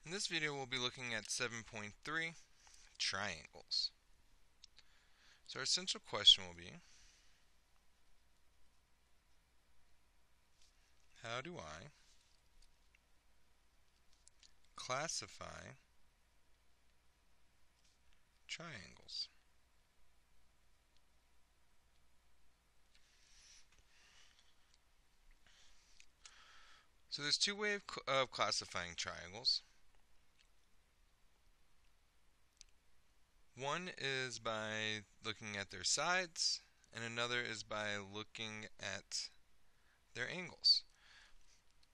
In this video we'll be looking at 7.3, triangles. So our essential question will be, how do I classify triangles? So there's two ways of classifying triangles. One is by looking at their sides, and another is by looking at their angles.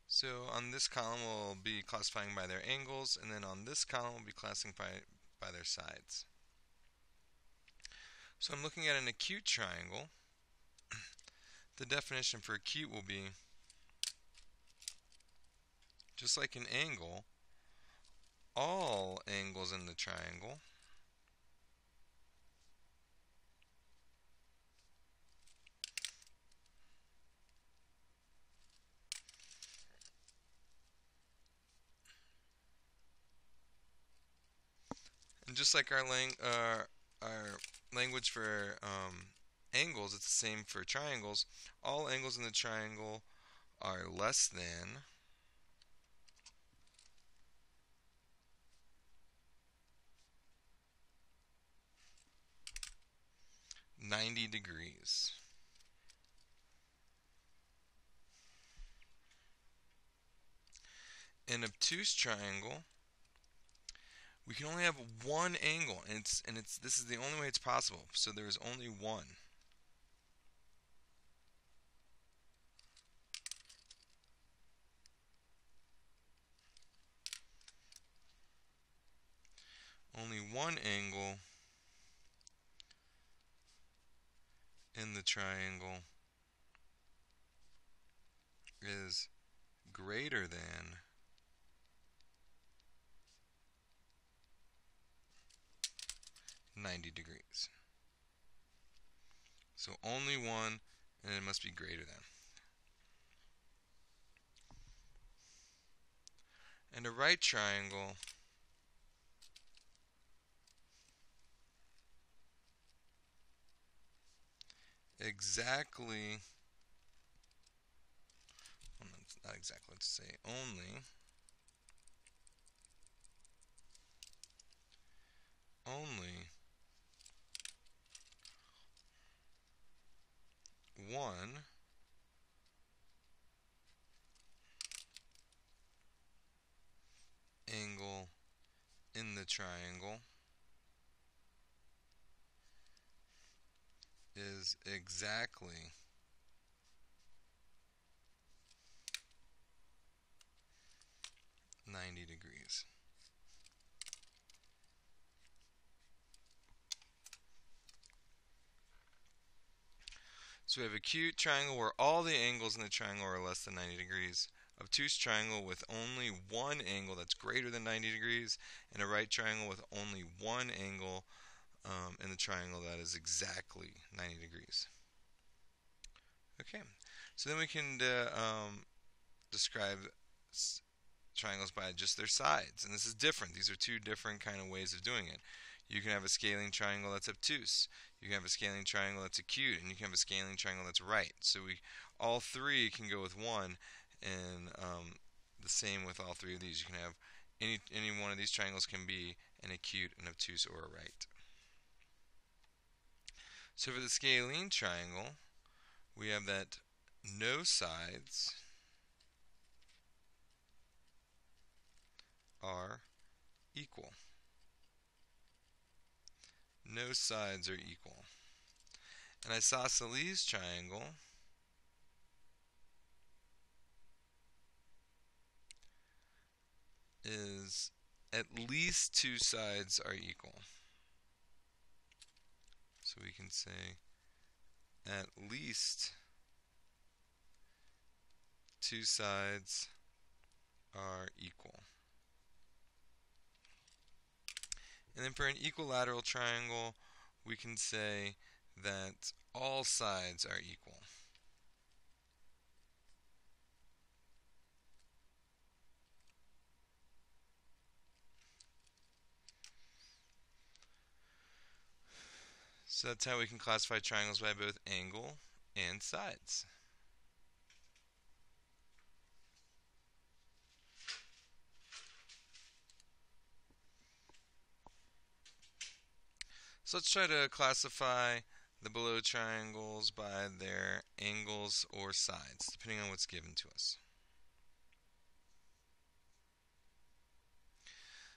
So on this column we'll be classifying by their angles, and then on this column we'll be classifying by their sides. So I'm looking at an acute triangle. The definition for acute will be, just like an angle, all angles in the triangle and just like our language for angles, it's the same for triangles. All angles in the triangle are less than 90 degrees. An obtuse triangle, we can only have one angle, and this is the only way it's possible. So there is only one. Only one angle in the triangle is greater than 90 degrees. So only one, and it must be greater than. And a right triangle exactly, well, not exactly, let's say only one angle in the triangle is exactly 90 degrees. So we have acute triangle where all the angles in the triangle are less than 90 degrees, obtuse triangle with only one angle that's greater than 90 degrees, and a right triangle with only one angle in the triangle that is exactly 90 degrees. Okay, so then we can describe triangles by just their sides, and this is different. These are two different kind of ways of doing it. You can have a scalene triangle that's obtuse. You can have a scalene triangle that's acute, and you can have a scalene triangle that's right. So all three can go with one, and the same with all three of these. You can have any one of these triangles can be an acute, an obtuse, or a right. So for the scalene triangle, we have that no sides are equal. No sides are equal. An isosceles triangle is at least two sides are equal. So we can say at least two sides are equal. And then for an equilateral triangle, we can say that all sides are equal. So that's how we can classify triangles by both angle and sides. So let's try to classify the below triangles by their angles or sides, depending on what's given to us.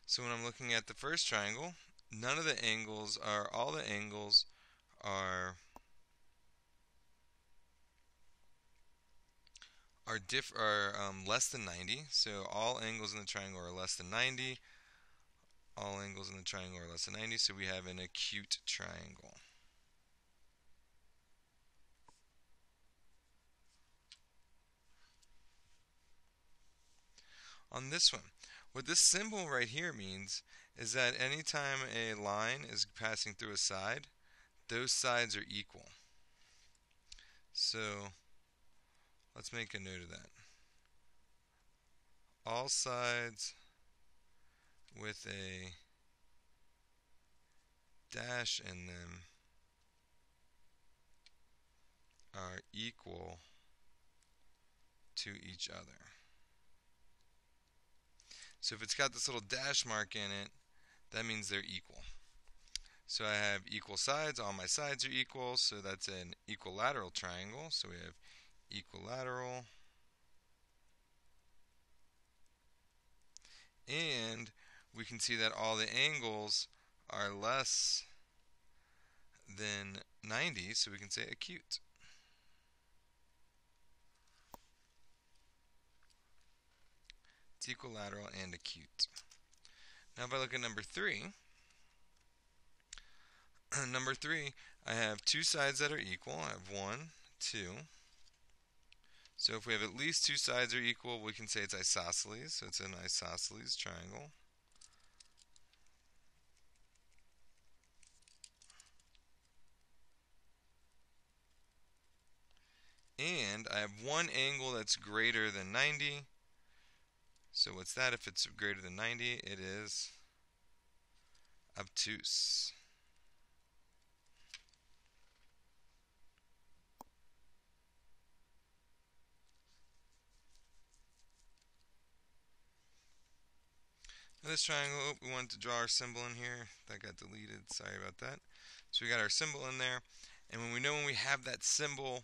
So when I'm looking at the first triangle, none of the angles are, all the angles are less than 90. So all angles in the triangle are less than 90. All angles in the triangle are less than 90, so we have an acute triangle. On this one, what this symbol right here means is that anytime a line is passing through a side, those sides are equal. So let's make a note of that. All sides with a dash in them are equal to each other. So if it's got this little dash mark in it, that means they're equal. So I have equal sides, all my sides are equal, so that's an equilateral triangle. So we have equilateral. And we can see that all the angles are less than 90, so we can say acute. It's equilateral and acute. Now if I look at number 3, number 3, I have two sides that are equal. I have 1, 2. So if we have at least two sides are equal, we can say it's isosceles. So it's an isosceles triangle. And I have one angle that's greater than 90. So what's that? If it's greater than 90, it is obtuse. Now this triangle, we wanted to draw our symbol in here. That got deleted. Sorry about that. So we got our symbol in there. And when we have that symbol,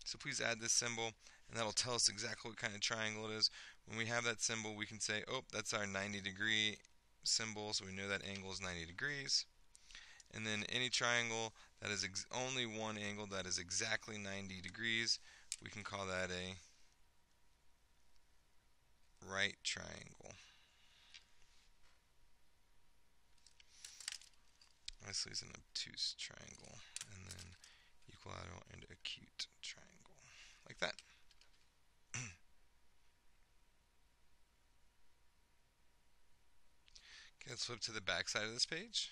so please add this symbol, and that'll tell us exactly what kind of triangle it is. When we have that symbol, we can say, oh, that's our 90-degree symbol, so we know that angle is 90 degrees. And then any triangle that is only one angle that is exactly 90 degrees, we can call that a right triangle. Lastly is an obtuse triangle, and then equilateral and acute triangle, like that. Okay, let's flip to the back side of this page.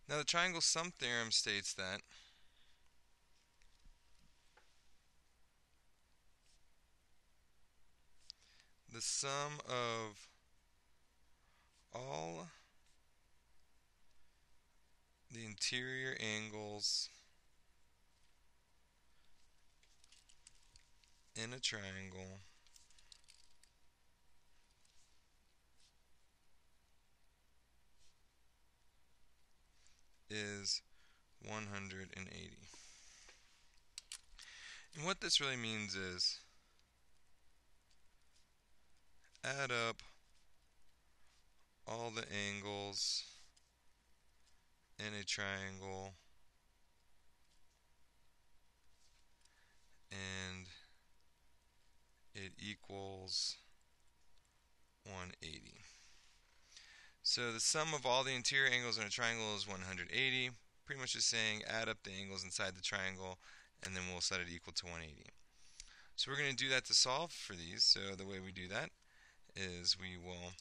Now the triangle sum theorem states that the sum of all the interior angles in a triangle is 180. And what this really means is add up all the angles in a triangle and it equals 180. So the sum of all the interior angles in a triangle is 180. Pretty much just saying add up the angles inside the triangle and then we'll set it equal to 180. So we're going to do that to solve for these. So the way we do that is we will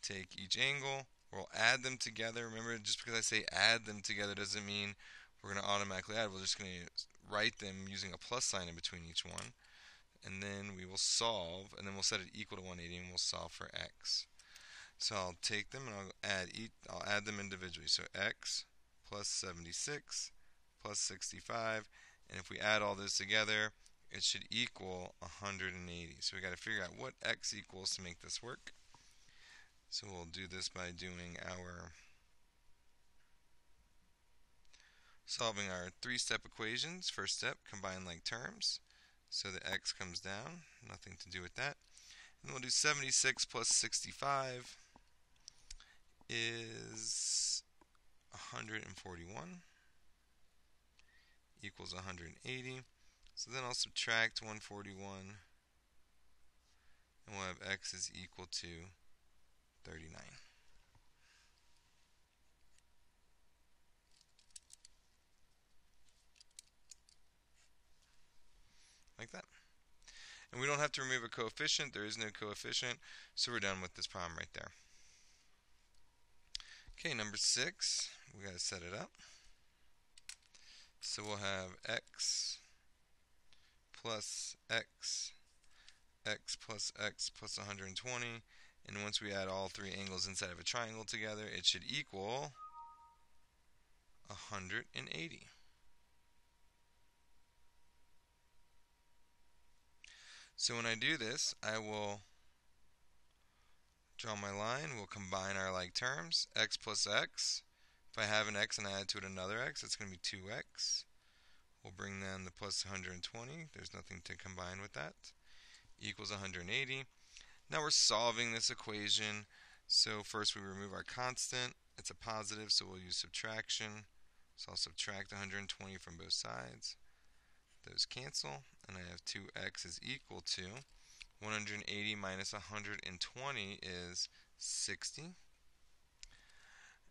take each angle, we'll add them together. Remember, just because I say add them together doesn't mean we're going to automatically add. We're just going to write them using a plus sign in between each one. And then we will solve, and then we'll set it equal to 180, and we'll solve for x. So I'll take them and I'll add them individually. So x plus 76 plus 65, and if we add all this together, it should equal 180. So we got to figure out what x equals to make this work. So we'll do this by doing our solving our three-step equations. First step, combine like terms. So the x comes down, nothing to do with that. And we'll do 76 plus 65 is 141 equals 180. So then I'll subtract 141, and we'll have x is equal to 39. Like that. And we don't have to remove a coefficient. There is no coefficient, so we're done with this problem right there. Okay, number 6, we got to set it up. So we'll have x plus x, x plus x plus 120, and once we add all three angles inside of a triangle together, it should equal 180. So when I do this, I will draw my line. We'll combine our like terms. X plus x. If I have an x and I add to it another x, it's going to be 2x. We'll bring down the plus 120. There's nothing to combine with that. Equals 180. Now we're solving this equation. So first we remove our constant. It's a positive, so we'll use subtraction. So I'll subtract 120 from both sides. Those cancel, and I have 2x is equal to 180 minus 120 is 60.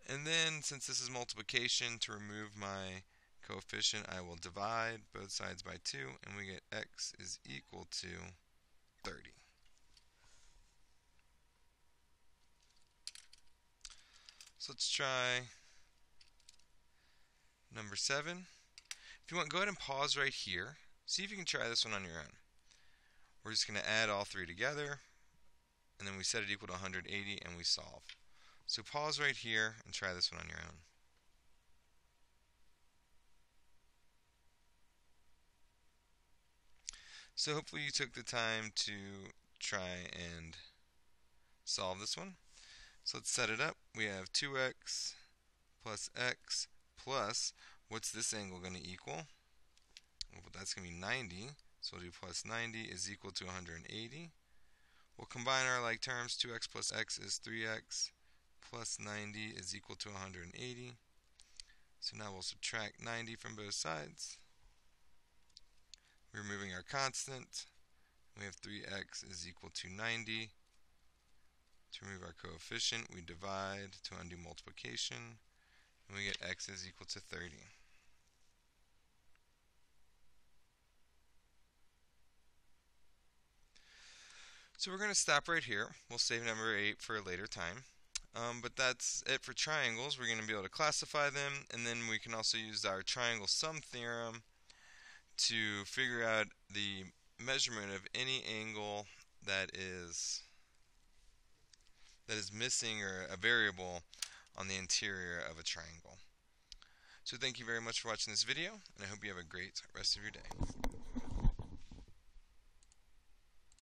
And then, since this is multiplication, to remove my coefficient, I will divide both sides by 2, and we get x is equal to 30. So let's try number 7. If you want, go ahead and pause right here. See if you can try this one on your own. We're just going to add all three together, and then we set it equal to 180, and we solve. So pause right here and try this one on your own. So hopefully you took the time to try and solve this one. So let's set it up. We have 2x plus x plus, what's this angle going to equal? Well, that's going to be 90. So we'll do plus 90 is equal to 180. We'll combine our like terms. 2x plus x is 3x plus 90 is equal to 180. So now we'll subtract 90 from both sides. We're removing our constant. We have 3x is equal to 90. To remove our coefficient, we divide to undo multiplication, and we get x is equal to 30. So we're going to stop right here. We'll save number 8 for a later time. But that's it for triangles. We're going to be able to classify them, and then we can also use our triangle sum theorem to figure out the measurement of any angle that is missing, or a variable on the interior of a triangle. So thank you very much for watching this video, and I hope you have a great rest of your day.